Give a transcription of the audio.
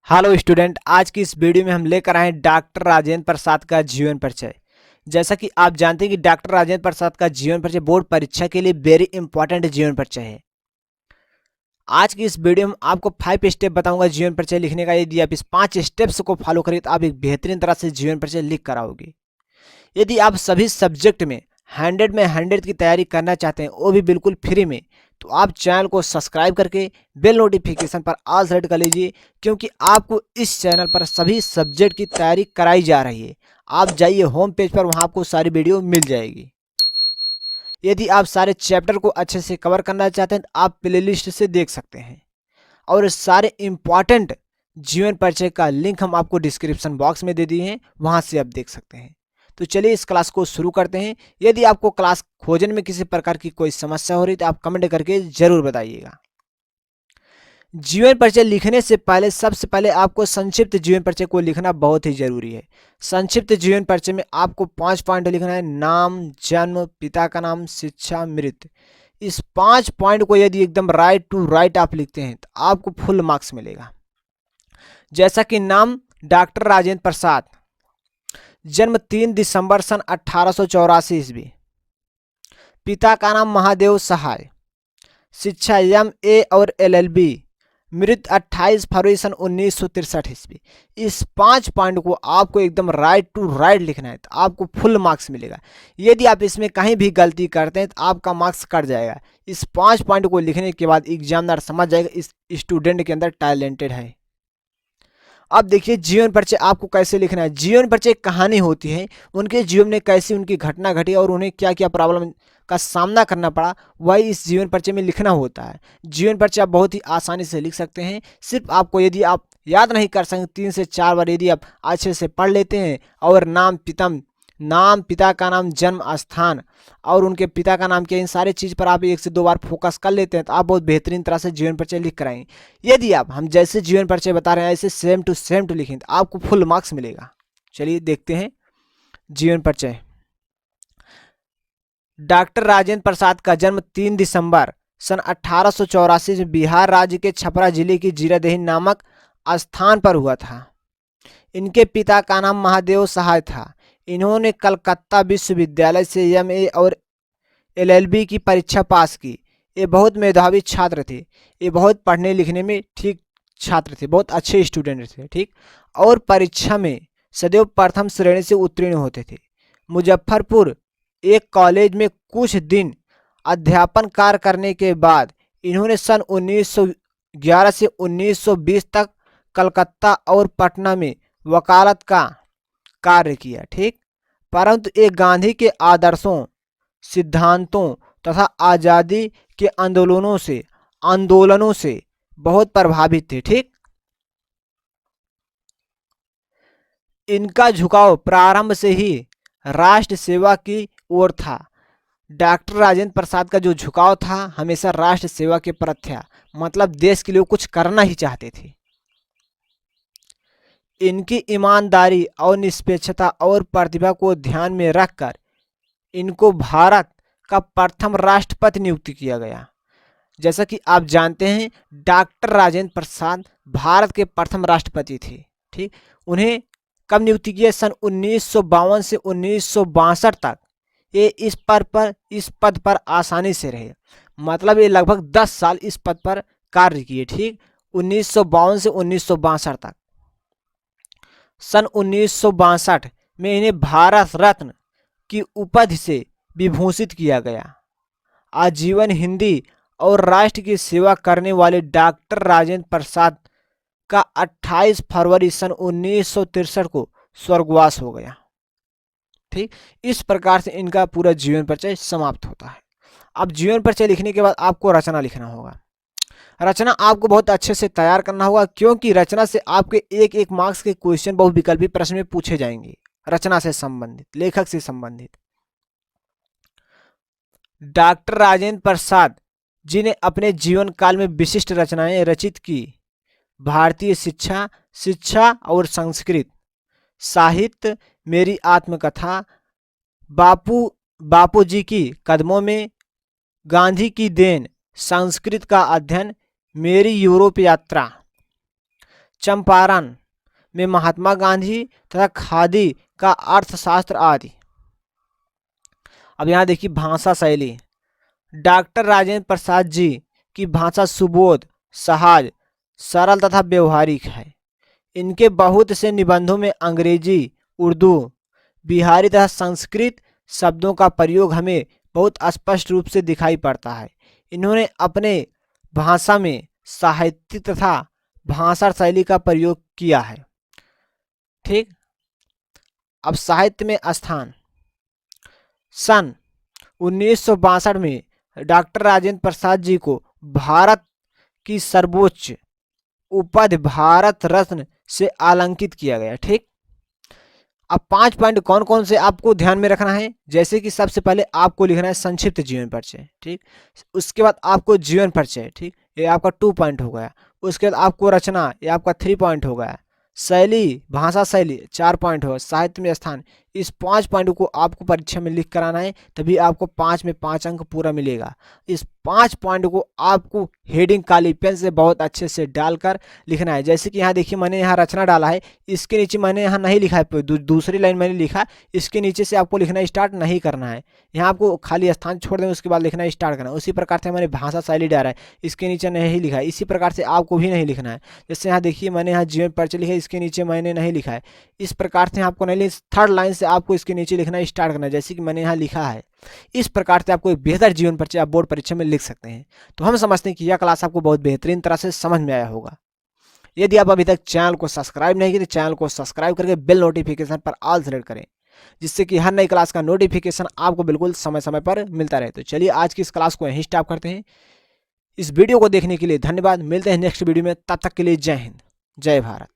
Hello student, आज की इस वीडियो में हम लेकर आए हैं डॉक्टर राजेंद्र प्रसाद का जीवन परिचय। जैसा कि आप जानते हैं कि डॉक्टर राजेंद्र प्रसाद का जीवन परिचय बोर्ड परीक्षा के लिए वेरी इंपॉर्टेंट जीवन परिचय है। आज की इस वीडियो में आपको 5 स्टेप बताऊंगा जीवन परिचय लिखने का। यदि आप इस 5 स्टेप्स को फॉलो करें तो आप एक बेहतरीन तरह से जीवन परिचय लिख कर आओगे। यदि आप सभी सब्जेक्ट में 100 में 100 की तैयारी करना चाहते हैं, वो भी बिल्कुल फ्री में, तो आप चैनल को सब्सक्राइब करके बेल नोटिफिकेशन पर ऑल सेट कर लीजिए, क्योंकि आपको इस चैनल पर सभी सब्जेक्ट की तैयारी कराई जा रही है। आप जाइए होम पेज पर, वहाँ आपको सारी वीडियो मिल जाएगी। यदि आप सारे चैप्टर को अच्छे से कवर करना चाहते हैं तो आप प्लेलिस्ट से देख सकते हैं, और सारे इंपॉर्टेंट जीवन परिचय का लिंक हम आपको डिस्क्रिप्शन बॉक्स में दे दिए हैं, वहाँ से आप देख सकते हैं। तो चलिए इस क्लास को शुरू करते हैं। यदि आपको क्लास खोजने में किसी प्रकार की कोई समस्या हो रही तो आप कमेंट करके जरूर बताइएगा। जीवन परिचय लिखने से पहले सबसे पहले आपको संक्षिप्त जीवन परिचय को लिखना बहुत ही जरूरी है। संक्षिप्त जीवन परिचय में आपको 5 पॉइंट लिखना है: नाम, जन्म, पिता का नाम, शिक्षा, मृत्यु। इस 5 पॉइंट को यदि एकदम राइट टू राइट आप लिखते हैं तो आपको फुल मार्क्स मिलेगा। जैसा कि नाम डॉक्टर राजेंद्र प्रसाद, जन्म 3 दिसंबर सन 1884 ईस्वी, पिता का नाम महादेव सहाय, शिक्षा MA और LLB, मृत्यु 28 फरवरी सन 1963 ईस्वी। इस 5 पॉइंट को आपको एकदम राइट टू राइट लिखना है तो आपको फुल मार्क्स मिलेगा। यदि आप इसमें कहीं भी गलती करते हैं तो आपका मार्क्स कट जाएगा। इस 5 पॉइंट को लिखने के बाद एग्जामिनर समझ जाएगा इस स्टूडेंट के अंदर टैलेंटेड है। अब देखिए जीवन परिचय आपको कैसे लिखना है। जीवन परिचय एक कहानी होती है, उनके जीवन में कैसी उनकी घटना घटी और उन्हें क्या क्या प्रॉब्लम का सामना करना पड़ा, वही इस जीवन परिचय में लिखना होता है। जीवन परिचय आप बहुत ही आसानी से लिख सकते हैं। सिर्फ आपको, यदि आप याद नहीं कर सकते, 3 से 4 बार यदि आप अच्छे से पढ़ लेते हैं और नाम, पिता का नाम, जन्म स्थान और उनके पिता का नाम क्या, इन सारी चीज़ पर आप 1 से 2 बार फोकस कर लेते हैं तो आप बहुत बेहतरीन तरह से जीवन परिचय लिख कर आएंगे। यदि आप हम जैसे जीवन परिचय बता रहे हैं ऐसे सेम टू लिखें तो आपको फुल मार्क्स मिलेगा। चलिए देखते हैं जीवन परिचय। डॉक्टर राजेंद्र प्रसाद का जन्म 3 दिसंबर सन 1884 में बिहार राज्य के छपरा जिले की जीरादेही नामक स्थान पर हुआ था। इनके पिता का नाम महादेव सहाय था। इन्होंने कलकत्ता विश्वविद्यालय से MA और LLB की परीक्षा पास की। ये बहुत मेधावी छात्र थे। ये बहुत पढ़ने लिखने में ठीक छात्र थे, बहुत अच्छे स्टूडेंट थे, ठीक, और परीक्षा में सदैव प्रथम श्रेणी से उत्तीर्ण होते थे। मुजफ्फरपुर एक कॉलेज में कुछ दिन अध्यापन कार्य करने के बाद इन्होंने सन 1911 से 1920 तक कलकत्ता और पटना में वकालत का कार्य किया, ठीक, परंतु ये गांधी के आदर्शों, सिद्धांतों तथा आज़ादी के आंदोलनों से बहुत प्रभावित थे, ठीक। इनका झुकाव प्रारंभ से ही राष्ट्र सेवा की ओर था। डॉक्टर राजेंद्र प्रसाद का जो झुकाव था हमेशा राष्ट्र सेवा के प्रति था, मतलब देश के लिए कुछ करना ही चाहते थे। इनकी ईमानदारी और निष्पक्षता और प्रतिभा को ध्यान में रखकर इनको भारत का प्रथम राष्ट्रपति नियुक्त किया गया। जैसा कि आप जानते हैं डॉक्टर राजेंद्र प्रसाद भारत के प्रथम राष्ट्रपति थे, ठीक। उन्हें कब नियुक्त किया? सन 1952 से 1962 तक ये इस पद पर आसानी से रहे, मतलब ये लगभग 10 साल इस पद पर कार्य किए, ठीक, 1952 से 1962 तक। सन 1962 में इन्हें भारत रत्न की उपाधि से विभूषित किया गया। आजीवन हिंदी और राष्ट्र की सेवा करने वाले डॉक्टर राजेंद्र प्रसाद का 28 फरवरी सन 1963 को स्वर्गवास हो गया, ठीक। इस प्रकार से इनका पूरा जीवन परिचय समाप्त होता है। अब जीवन परिचय लिखने के बाद आपको रचना लिखना होगा। रचना आपको बहुत अच्छे से तैयार करना होगा, क्योंकि रचना से आपके एक मार्क्स के क्वेश्चन बहुविकल्पी प्रश्न में पूछे जाएंगे, रचना से संबंधित, लेखक से संबंधित। डॉक्टर राजेंद्र प्रसाद जी ने अपने जीवन काल में विशिष्ट रचनाएं रचित की। भारतीय शिक्षा और संस्कृत, साहित्य, मेरी आत्मकथा, बापू जी की कदमों में, गांधी की देन, संस्कृत का अध्ययन, मेरी यूरोप यात्रा, चंपारण में महात्मा गांधी तथा खादी का अर्थशास्त्र आदि। अब यहाँ देखिए भाषा शैली। डॉक्टर राजेंद्र प्रसाद जी की भाषा सुबोध, सहज, सरल तथा व्यवहारिक है। इनके बहुत से निबंधों में अंग्रेजी, उर्दू, बिहारी तथा संस्कृत शब्दों का प्रयोग हमें बहुत स्पष्ट रूप से दिखाई पड़ता है। इन्होंने अपने भाषा में साहित्य तथा भाषा शैली का प्रयोग किया है। ठीक। अब साहित्य में स्थान। सन 1962 में डॉक्टर राजेंद्र प्रसाद जी को भारत की सर्वोच्च उपाधि भारत रत्न से अलंकित किया गया। ठीक। अब 5 पॉइंट कौन कौन से आपको ध्यान में रखना है, जैसे कि सबसे पहले आपको लिखना है संक्षिप्त जीवन परिचय। ठीक। उसके बाद आपको जीवन परिचय। ठीक, ये आपका 2 पॉइंट हो गया। उसके बाद आपको रचना, ये आपका 3 पॉइंट हो गया। शैली, भाषा शैली 4 पॉइंट हो। साहित्य में स्थान, इस 5 पॉइंट को आपको परीक्षा में लिख कर आना है, तभी आपको 5 में 5 अंक पूरा मिलेगा। इस 5 पॉइंट को आपको हेडिंग काली पेन से बहुत अच्छे से डालकर लिखना है। जैसे कि यहाँ देखिए मैंने यहाँ रचना डाला है, इसके नीचे मैंने यहाँ नहीं लिखा है, दूसरी लाइन मैंने लिखा, इसके नीचे से आपको लिखना स्टार्ट नहीं करना है। यहाँ आपको खाली स्थान छोड़ दें, उसके बाद लिखना स्टार्ट करना है। उसी प्रकार से मैंने भाषा शैली डाला है, इसके नीचे नहीं लिखा है, इसी प्रकार से आपको भी नहीं लिखना है। जैसे यहाँ देखिए मैंने यहाँ जीवन परिचय लिखा है, इसके नीचे मैंने नहीं लिखा है, इस प्रकार से आपको नहीं, 3rd लाइन से आपको इसके नीचे लिखना स्टार्ट करना है, जैसे कि मैंने यहाँ लिखा है। इस प्रकार से आपको एक बेहतर जीवन परिचय आप बोर्ड परीक्षा में लिख सकते हैं। तो हम समझते हैं कि यह क्लास आपको बहुत बेहतरीन तरह से समझ में आया होगा। यदि आप अभी तक चैनल को सब्सक्राइब नहीं किए तो चैनल को सब्सक्राइब करके बेल नोटिफिकेशन पर ऑल सेलेक्ट करें, जिससे कि हर नई क्लास का नोटिफिकेशन आपको बिल्कुल समय समय पर मिलता रहे। तो चलिए आज की इस क्लास को यहीं स्टॉप करते हैं। इस वीडियो को देखने के लिए धन्यवाद। मिलते हैं नेक्स्ट वीडियो में, तब तक के लिए जय हिंद, जय भारत।